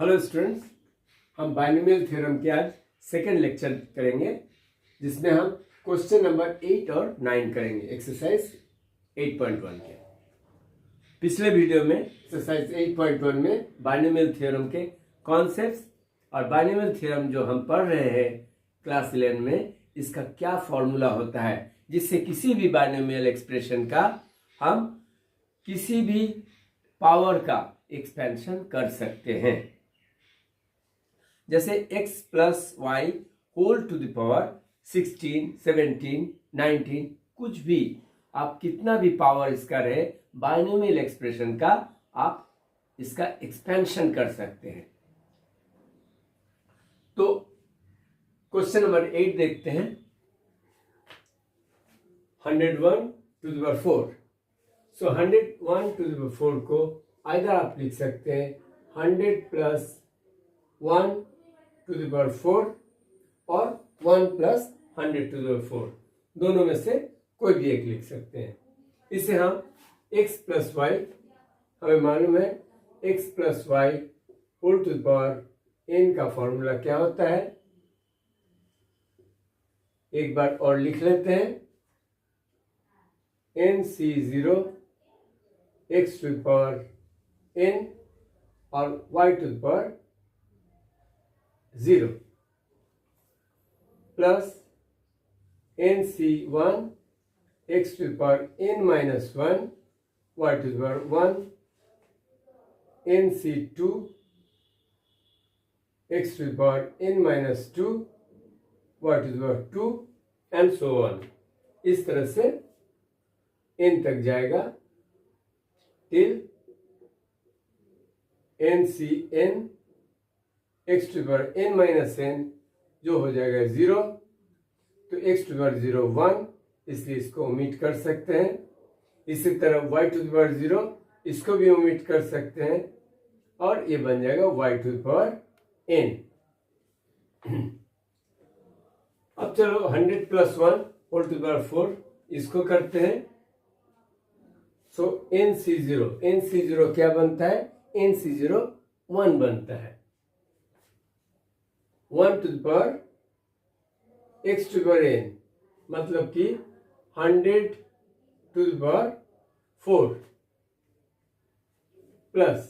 Hello students, हम binomial theorem के आज सेकेंड लेक्चर करेंगे, जिसमें हम क्वेश्चन नंबर 8 और 9 करेंगे एक्सरसाइज 8.1 के। पिछले वीडियो में एक्सरसाइज 8.1 में बाइनोमियल थ्योरम के कॉन्सेप्ट्स और बाइनोमियल थ्योरम जो हम पढ़ रहे हैं क्लास 11 में, इसका क्या फॉर्मूला होता है जिससे किसी भी बाइनोमियल एक्सप्रेशन का हम किसी भी पावर का एक्सपेंशन कर सकते हैं। जैसे x plus y whole to the power 16, 17, 19, कुछ भी आप कितना भी पावर इसका रहे, बाइनोमियल एक्सप्रेशन का आप इसका एक्सपेंशन कर सकते हैं। तो क्वेश्चन नंबर 8 देखते हैं। 101 to the power 4। So 101 to the power 4 को आइदर आप लिख सकते हैं 100 प्लस 1 टू द पावर 4 और 1 प्लस 100 टू द पावर 4, दोनों में से कोई भी एक लिख सकते हैं। इसे हम x प्लस वाई, हमें मालूम है x plus y whole to the power n का फॉर्मूला क्या होता है, एक बार और लिख लेते हैं। nc0 x to the power n और y to the power 0 plus nc1 x to the power n minus 1 y to the power 1 nc2 x to the power n minus 2 y to the power 2 and so on। इस तरह से n तक जाएगा till ncn x to the power n minus n जो हो जाएगा 0, तो x to the power 0 1, इसलिए इसको ओमिट कर सकते हैं। इसी तरह y to the power 0, इसको भी ओमिट कर सकते हैं और ये बन जाएगा y to the power n। अब चलो 100 plus 1 whole to the power 4 इसको करते हैं। सो nc0 क्या बनता है, nc0 1 बनता है। 1 to the power x to the power n, मतलब कि 100 to the power 4 plus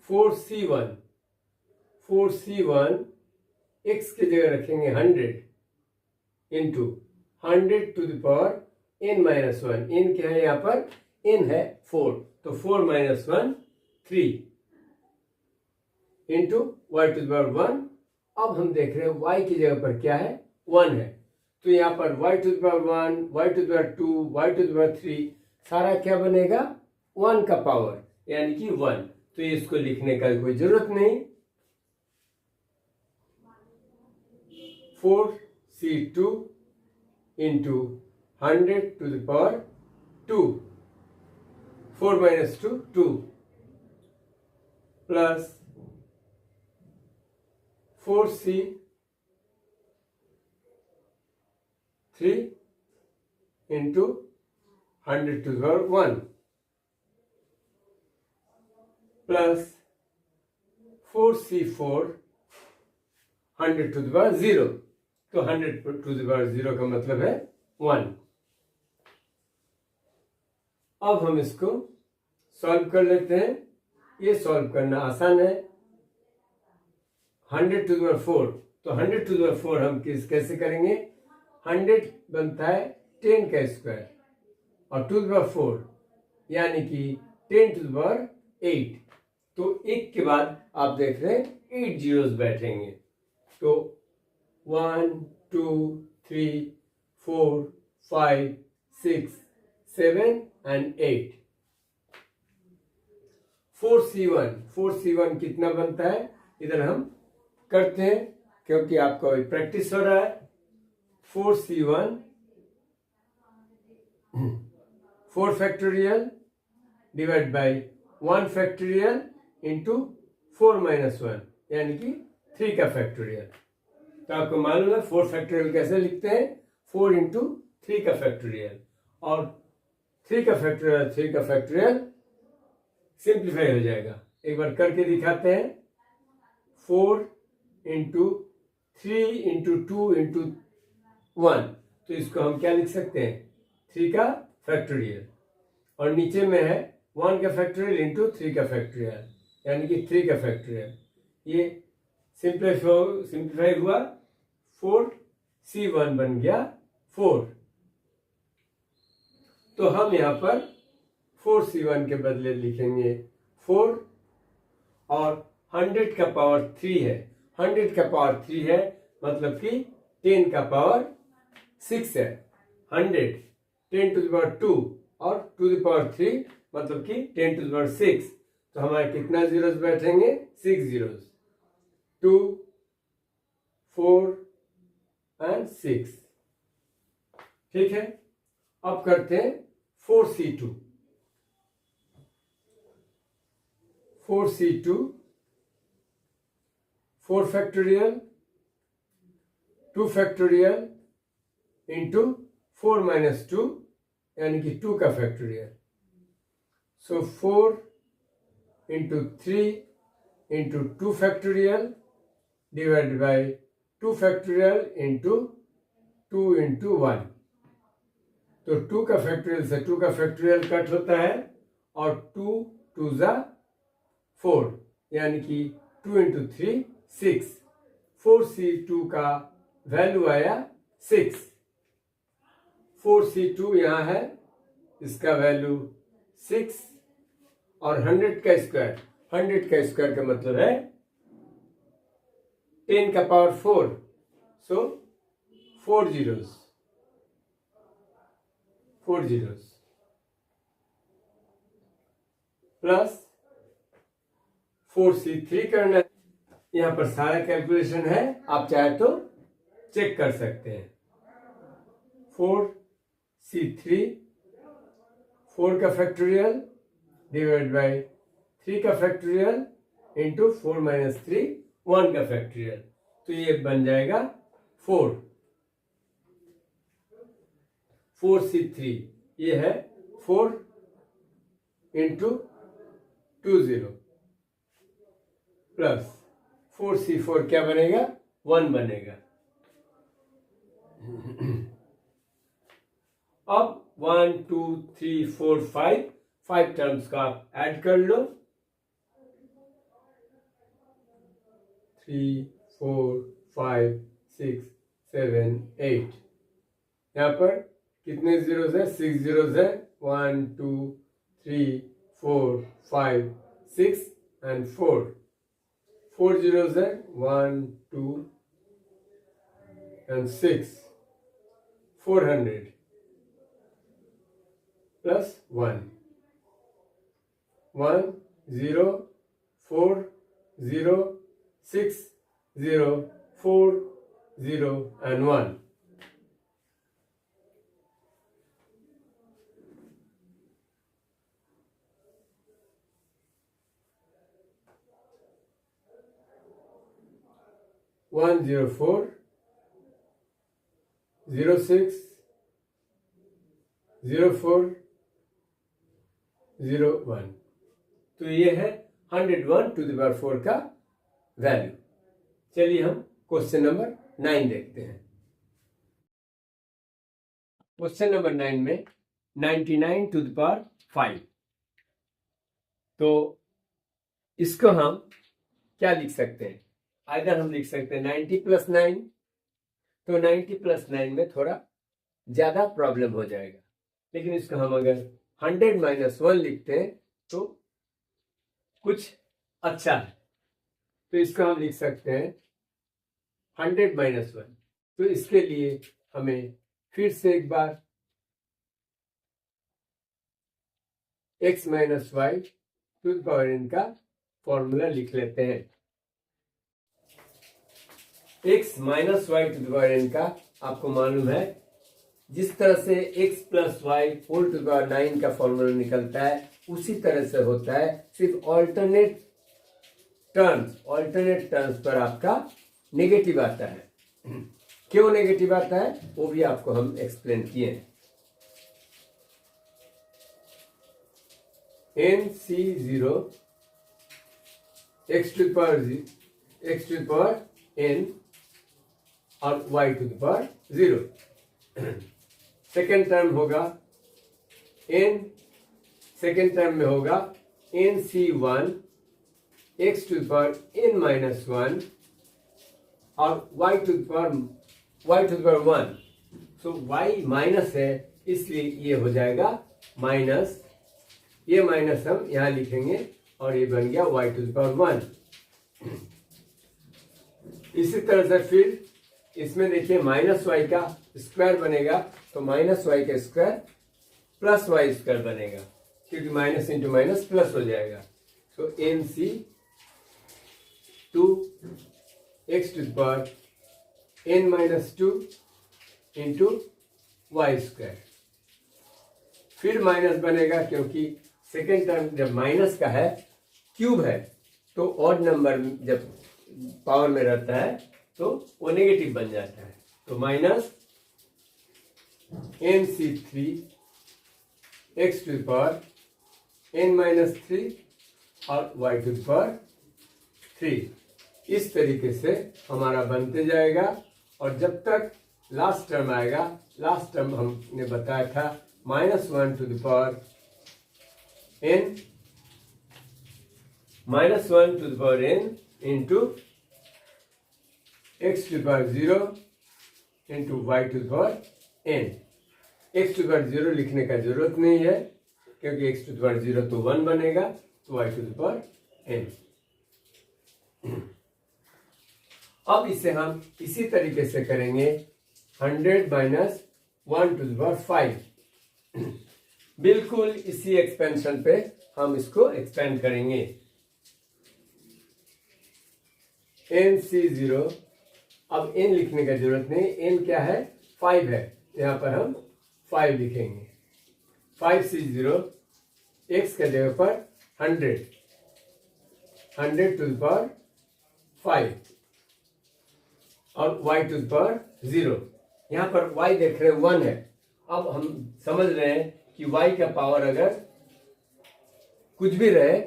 4c1 x की जगह रखेंगे 100 into 100 to the power n minus 1। n क्या है यहाँ पर, n है 4, तो 4 minus 1 3 into Y to the power 1। अब हम देख रहे हैं y की जगह पर क्या है, 1 है, तो यहाँ पर y to the power 1, y to the power 2, y to the power 3 सारा क्या बनेगा, 1 का पावर यानी कि 1, तो इसको लिखने का कोई जरूरत नहीं। 4c2 into 100 to the power 2, 4 minus 2 2 plus 4c3 into 100 to the power 1 plus 4c4 100 to the power 0, तो 100 टू द पावर 0 का मतलब है 1। अब हम इसको सॉल्व कर लेते हैं। ये सॉल्व करना आसान है। 100 टू द पावर 4, तो 100 टू द पावर 4 हम कैसे करेंगे, 100 बनता है 10 का स्क्वायर और टू द पावर 4 यानी कि 10 टू द पावर 8, तो 1 के बाद आप देख रहे हैं 8 जीरोस बैठेंगे, तो 1 2 3 4 5 6 7 एंड 8। 4c1 कितना बनता है, इधर हम करते हैं क्योंकि आपका अभी प्रैक्टिस हो रहा है। 4c1 4 factorial divide by 1 factorial into 4 minus 1 यानी कि 3 का फैक्टोरियल। तो आपको मालूम है 4 फैक्टोरियल कैसे लिखते हैं, 4 इंटू 3 का फैक्टोरियल, और 3 का फैक्टोरियल सिंप्लीफाई हो जाएगा। एक बार करके दिखाते हैं। 4 इंटू 3 इंटू 2 इंटू 1, तो इसको हम क्या लिख सकते हैं, 3 का फैक्टोरियल, और नीचे में है 1 का फैक्टोरियल इंटू 3 का फैक्टोरियल, यानी कि 3 का फैक्टोरियल। ये सिंप्लीफाई हुआ, 4c1 बन गया 4। तो हम यहाँ पर 4c1 के बदले लिखेंगे 4, और 100 का पावर 3 है, 100 का पावर 3 है मतलब कि 10 का पावर 6 है। 100 10 टू द पावर 2 और टू द पावर 3 मतलब कि 10 टू द पावर 6, तो हमारे कितना जीरोस बैठेंगे, 6 जीरोस, 2 4 एंड 6। ठीक है, अब करते हैं 4c2। 4c2 4 factorial 2 factorial into 4 minus 2 यानी कि 2 का factorial. So 4 into 3 into 2 factorial divided by 2 factorial into 2 into 1। तो 2 का फैक्टोरियल से 2 का फैक्टोरियल कट होता है, और 2 2 जा 4, यानी कि 2 इंटू 3 6। 4c2 का वैल्यू आया 6। 4c2 यहाँ है, इसका वैल्यू 6, और 100 का स्क्वायर, 100 का स्क्वायर का मतलब है 10 का पावर 4, सो 4 जीरोस, 4 जीरोस प्लस 4c3 करना है। यहाँ पर सारा कैलकुलेशन है, आप चाहे तो चेक कर सकते हैं। 4c3 4 का फैक्टोरियल डिवाइड बाय 3 का फैक्टोरियल इंटू 4 माइनस 3 1 का फैक्टोरियल, तो ये बन जाएगा 4। 4c3 ये है 4 इंटू 20 प्लस 4c4 क्या बनेगा, 1 बनेगा। अब 1 2 3 4 5 टर्म्स का आप ऐड कर लो। 3 4 5 6 7 8, यहाँ पर कितने जीरोस है, 6 जीरोस है। 1 2 3 4 5 6 एंड 4 जीरोस है। 1 2 एंड 6, 400 प्लस 1 1 0 4 0 6 0 4 0 and 1। One 0 4 0 6 0 4 0 1, तो ये है 101 टू द पावर 4 का वैल्यू। चलिए हम क्वेश्चन नंबर 9 देखते हैं। क्वेश्चन नंबर 9 में 99 टू द पावर 5, तो इसको हम क्या लिख सकते हैं, आइदर हम लिख सकते हैं 90 प्लस 9, तो 90 प्लस 9 में थोड़ा ज्यादा प्रॉब्लम हो जाएगा, लेकिन इसको हम अगर 100 माइनस 1 लिखते हैं तो कुछ अच्छा है। तो इसको हम लिख सकते हैं 100 माइनस 1। तो इसके लिए हमें फिर से एक बार x minus y to the power n का फॉर्मूला लिख लेते हैं। x minus y to the power n का आपको मालूम है, जिस तरह से x plus y whole to the power 9 का फॉर्मूला निकलता है उसी तरह से होता है, सिर्फ ऑल्टरनेट टर्म्स पर आपका नेगेटिव आता है। क्यों नेगेटिव आता है वो भी आपको हम एक्सप्लेन किए हैं। N C zero X to the power N और Y to the power zero. Second term होगा सेकेंड टर्म में होगा N C one X to the power N minus one और Y to the power one. So Y minus है, इसलिए ये हो जाएगा माइनस, ये माइनस हम यहां लिखेंगे और ये बन गया y to the power one. इसी तरह से फिर इसमें देखिए माइनस वाई का स्क्वायर बनेगा, तो माइनस वाई का स्क्वायर प्लस वाई स्क्वायर बनेगा, क्योंकि माइनस इंटू माइनस प्लस हो जाएगा। तो n C two x to the power N minus two into y square. फिर माइनस बनेगा, क्योंकि सेकेंड टर्म जब माइनस का है, क्यूब है, तो ऑड नंबर जब पावर में रहता है तो वो नेगेटिव बन जाता है। तो minus N C three X to the power N minus three और Y to the power three. इस तरीके से हमारा बनते जाएगा, और जब तक लास्ट टर्म आएगा, लास्ट टर्म हमने बताया था minus one to the power N minus one to the power N into X to the power zero into Y to the power N. X to the power zero लिखने का जरूरत नहीं है, क्योंकि x to the power zero तो one बनेगा, तो y to the power n. अब इसे हम इसी तरीके से करेंगे 100 माइनस वन टू द पावर 5। बिल्कुल इसी एक्सपेंशन पे हम इसको एक्सपेंड करेंगे। एन सी जीरो, अब एन लिखने का जरूरत नहीं, एन क्या है 5 है, यहां पर हम 5 लिखेंगे। 5 सी जीरो एक्स के जगह पर 100 टू द पावर 5 और y टू द पावर 0। यहाँ पर y देख रहे हैं 1 है। अब हम समझ रहे हैं कि y का पावर अगर कुछ भी रहे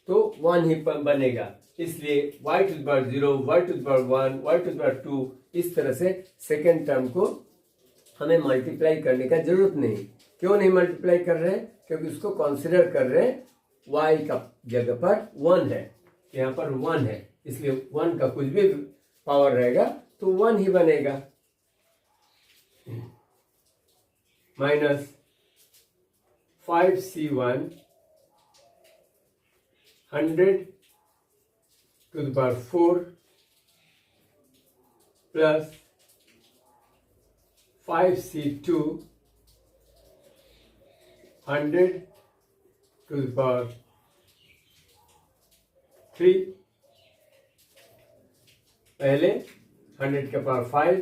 तो 1 ही बनेगा, इसलिए y to the power 0, y to the power 1, y to the power 2, इस तरह से सेकेंड टर्म को हमें मल्टीप्लाई करने का जरूरत नहीं। क्यों नहीं मल्टीप्लाई कर रहे हैं? क्योंकि उसको कंसिडर कर रहे हैं y का जगह पर 1 है, यहाँ पर 1 है, इसलिए 1 का कुछ भी पावर रहेगा तो 1 ही बनेगा। Minus 5c1 100 to the power 4 plus 5c2 100 to the power 3। पहले 100 का पावर 5,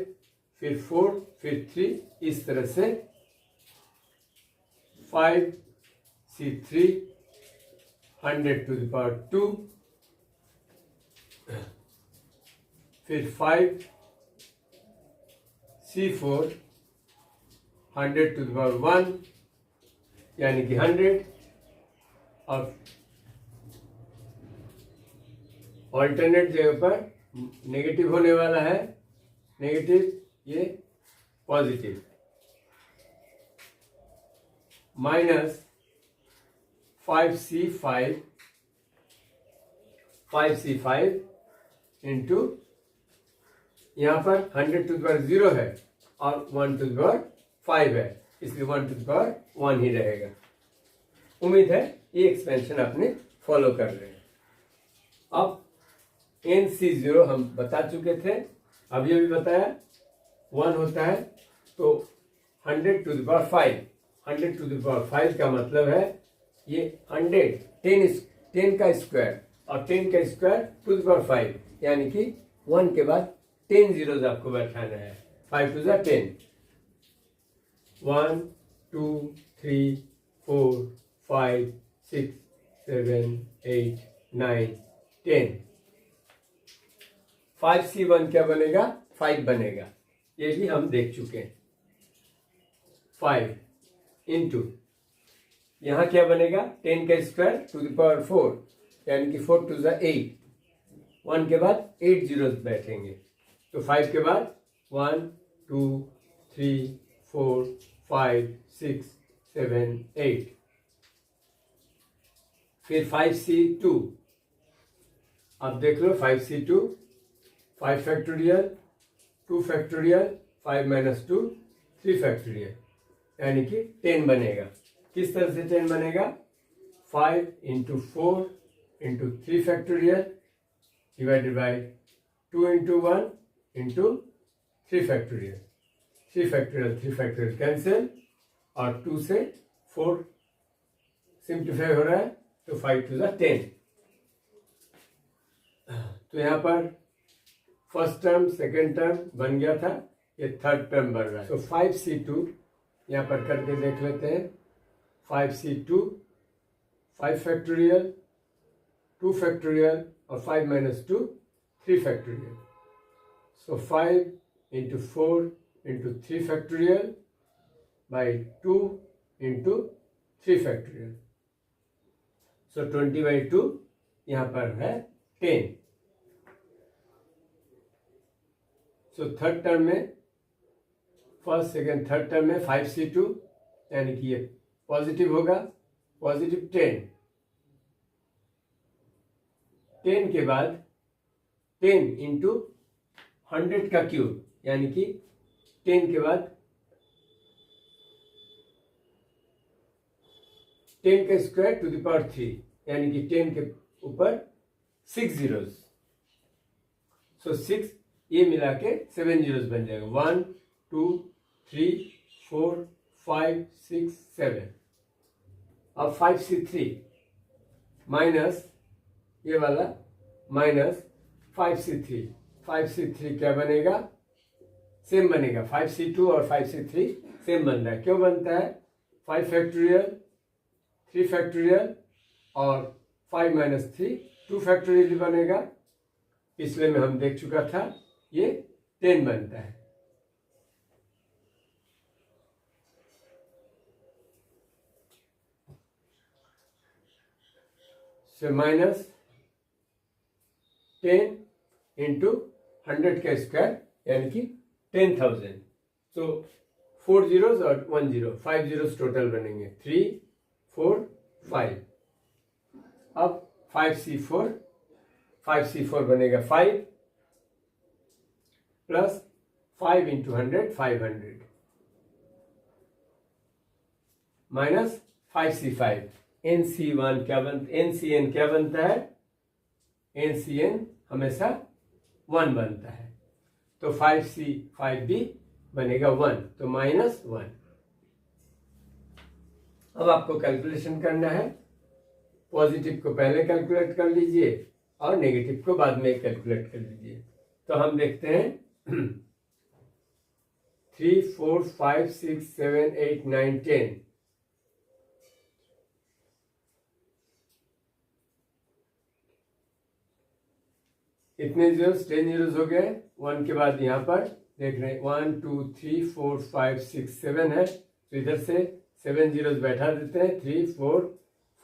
फिर 4, फिर 3, इस तरह से 5c3 100 टू द पावर 2, फिर 5c4 100 टू द पावर 1 यानी कि 100, और ऑल्टरनेट जगह पर नेगेटिव होने वाला है, नेगेटिव ये पॉजिटिव, माइनस 5c5 इंटू यहाँ पर 100 टू द पावर 0 है और 1 टू द पावर 5 है, इसलिए 1 टू द पावर 1 ही रहेगा। उम्मीद है ये एक्सपेंशन आपने फॉलो कर रहे हैं। अब NC0 हम बता चुके थे, अब ये भी बताया 1 होता है तो 100 to the power 5, 100 to the power 5 का मतलब है ये 10 का स्क्वायर, और 10 का स्क्वायर टू द पावर 5, यानी कि 1 के बाद 10 जीरोज आपको बैठाना है। 5 टू द 10, 1 2 3 4 5 6 7 8 9 10। 5c1 क्या बनेगा? 5 बनेगा, ये भी हम देख चुके हैं। 5 इंटू यहाँ क्या बनेगा 10 का स्क्वायर टू द पावर 4 यानी कि 4 टू द 8, 1 के बाद 8 जीरोस बैठेंगे तो 5 के बाद 1 2 3 4 5 6 7 8, फिर 5C2, अब देख लो 5C2, 5 factorial 2 factorial 5 minus 2 3 factorial यानी कि 10 बनेगा। किस तरह से 10 बनेगा? 5 into 4 into 3 factorial divided by 2 into 1 into 3 factorial, 3 factorial cancel और 2 से 4 सिंप्लीफाई हो रहा है तो 5 टू द 10। तो यहाँ पर फर्स्ट टर्म सेकेंड टर्म बन गया था, ये थर्ड टर्म बन रहा है। तो 5C2 यहाँ पर करके देख लेते हैं। 5C2 5 फैक्टोरियल 2 फैक्टोरियल और 5 minus 2 3 factorial. So 5 into 4 into 3 factorial by 2 into 3 factorial. So 20/2 यहाँ पर है 10। सो थर्ड टर्म में फर्स्ट सेकेंड थर्ड टर्म में 5C2 यानी कि ये पॉजिटिव होगा, पॉजिटिव 10। 10 के बाद 10 इंटू 100 का क्यूब यानी कि 10 के बाद 10 का स्क्वायर टू द पावर 3 यानी कि 10 के ऊपर 6 जीरोस। सो 6 ये मिला के 7 जीरोस बन जाएगा। 1 2 3 4 5 6 7। अब 5C3 माइनस ये वाला माइनस 5C3, 5C3 क्या बनेगा? सेम बनेगा। 5C2 और 5C3 सेम बन रहा है। क्यों बनता है? 5 फैक्टोरियल 3 फैक्टोरियल और 5 माइनस 3 2 फैक्टोरियल बनेगा। पिछले में हम देख चुका था, ये 10 बनता है। सो माइनस 10 इंटू 100 का स्क्वायर यानी कि 10,000। सो 4 जीरोस और 1 जीरो, 5 जीरोस टोटल बनेंगे। 3 4 5। अब 5C4 बनेगा 5 plus 5 into 100 500 minus 5C5। NC1 क्या बनता है? NCN क्या बनता है? NCN हमेशा 1 बनता है। तो 5C5 भी बनेगा 1, तो माइनस 1। अब आपको कैलकुलेशन करना है। पॉजिटिव को पहले कैलकुलेट कर लीजिए और नेगेटिव को बाद में कैलकुलेट कर लीजिए। तो हम देखते हैं 3 4 5 6 7 8 9 10। इतने जीरोस 10 जीरोस हो गए। 1 के बाद यहाँ पर देख रहे हैं 1 2 3 4 5 6 7 है, तो इधर से 7 जीरोस बैठा देते हैं। 3 4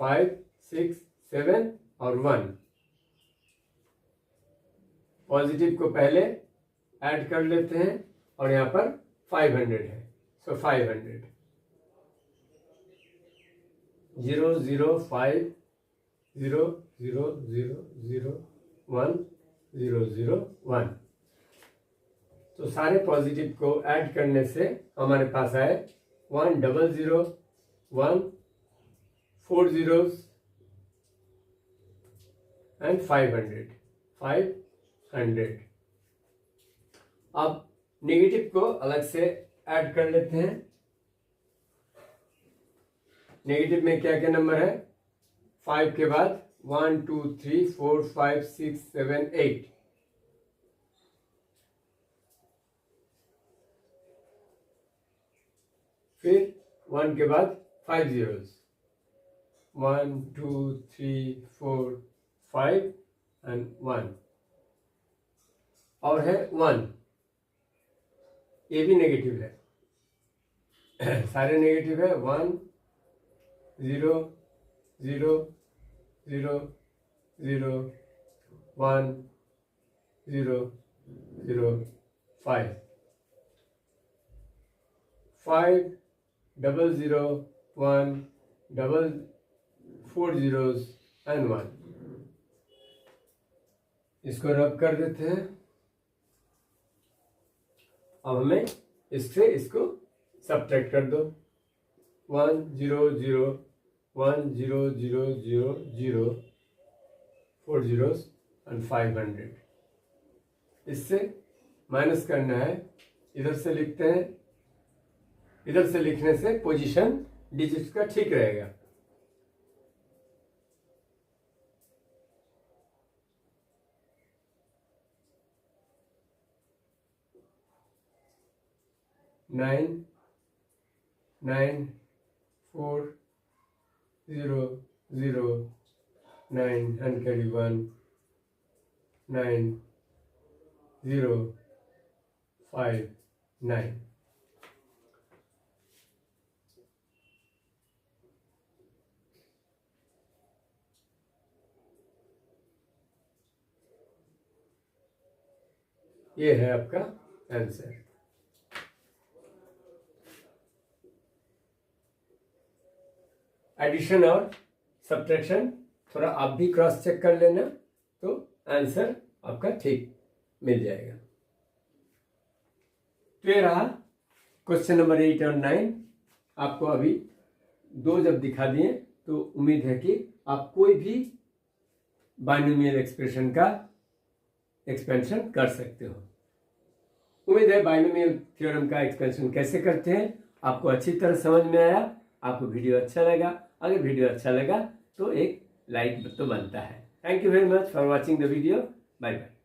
5 6 7 और 1। पॉजिटिव को पहले ऐड कर लेते हैं और यहाँ पर 500 है। सो 500 0 0 5 0 0 0 0 1 0 0 1। तो सारे पॉजिटिव को ऐड करने से हमारे पास आए 1 0 0 1 4 zeros and 500। अब नेगेटिव को अलग से ऐड कर लेते हैं। नेगेटिव में क्या क्या नंबर है? 5 के बाद 1 2 3 4 5 6 7 8। फिर 1 के बाद 5 zeros 1 2 3 4 5 and 1। और है 1, ये भी नेगेटिव है। सारे नेगेटिव है। 1 0 0 0 0 1 0 0 5 5 0 0 1 4 zeros and 1। इसको रब कर देते हैं। अब हमें इससे इसको सब्ट्रैक्ट कर दो। 1 0 0 1 0 0 0 0 4 zeros and 500। इससे माइनस करना है, इधर से लिखते हैं। इधर से लिखने से पोजीशन डिजिट्स का ठीक रहेगा। Nine 4 0 0 9 and carry 1 9 0 5 9। ये है आपका आंसर। एडिशन और सब्ट्रैक्शन थोड़ा आप भी क्रॉस चेक कर लेना, तो आंसर आपका ठीक मिल जाएगा। तो ये रहा क्वेश्चन नंबर 8 और 9। आपको अभी 2 जब दिखा दिए तो उम्मीद है कि आप कोई भी बाइनोमियल एक्सप्रेशन का एक्सपेंशन कर सकते हो। उम्मीद है बाइनोमियल थ्योरम का एक्सपेंशन कैसे करते हैं आपको अच्छी तरह समझ में आया। आपको वीडियो अच्छा लगा, अगर वीडियो अच्छा लगा तो एक लाइक तो बनता है। Thank you very much for watching the video. Bye bye.